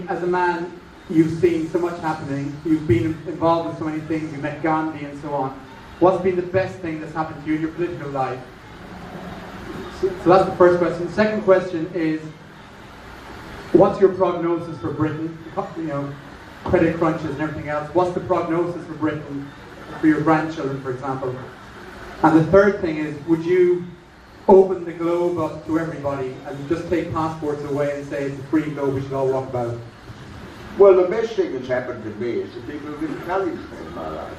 As a man, you've seen so much happening, you've been involved in so many things, you've met Gandhi and so on. What's been the best thing that's happened to you in your political life? So that's the first question. The second question is, what's your prognosis for Britain? You know, credit crunches and everything else. What's the prognosis for Britain, for your grandchildren, for example? And the third thing is, would you open the globe up to everybody and just take passports away and say it's a free globe, we should all walk about? Well, the best thing that's happened to me is the people who've encouraged me in my life.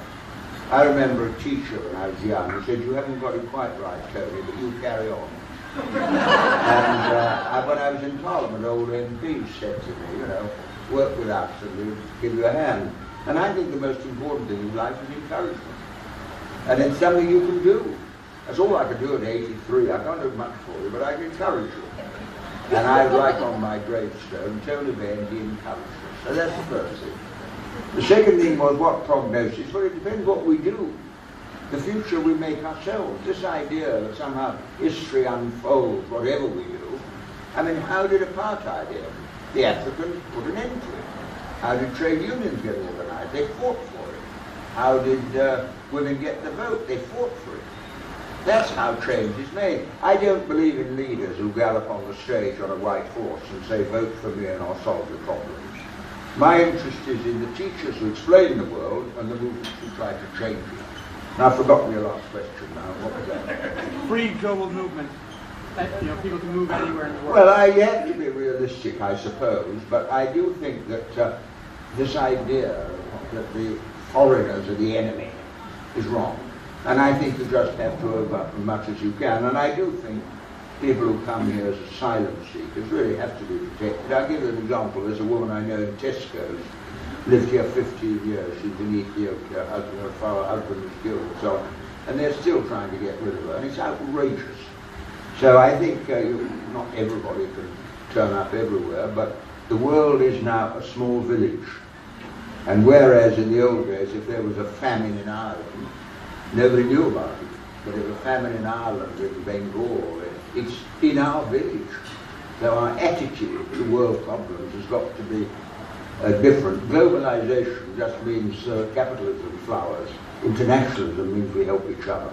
I remember a teacher when I was young who said, "You haven't got it quite right, Tony, but you carry on." And when I was in Parliament, old MPs said to me, you know, work with us and we'll give you a hand. And I think the most important thing in life is encouragement. And it's something you can do. That's all I can do at 83. I can't do much for you, but I can encourage you. And I write on my gravestone, Tony Benn, he encouraged us. So that's the first thing. The second thing was what prognosis? Well, it depends what we do. The future we make ourselves. This idea that somehow history unfolds, whatever we do. I mean, how did apartheid end? The Africans put an end to it. How did trade unions get organized? They fought for it. How did women get the vote? They fought for it. That's how change is made. I don't believe in leaders who gallop on the stage on a white horse and say, vote for me and I'll solve your problems. My interest is in the teachers who explain the world and the movements who try to change it. Now, I've forgotten your last question now. What was that? Free global movement. You know, people can move anywhere in the world. Well, I have to be realistic, I suppose, but I do think that this idea that the foreigners are the enemy is wrong. And I think you just have to open up as much as you can. And I do think people who come here as asylum seekers really have to be protected. I'll give you an example. There's a woman I know in Tesco's, lived here 15 years. She's in Ethiopia. Her husband was killed and so on. And they're still trying to get rid of her. And it's outrageous. So I think not everybody can turn up everywhere, but the world is now a small village. And whereas in the old days, if there was a famine in Ireland, nobody knew about it. But if a famine in Ireland, in Bengal, it's in our village. So our attitude to world problems has got to be different. Globalization just means capitalism flowers. Internationalism means we help each other.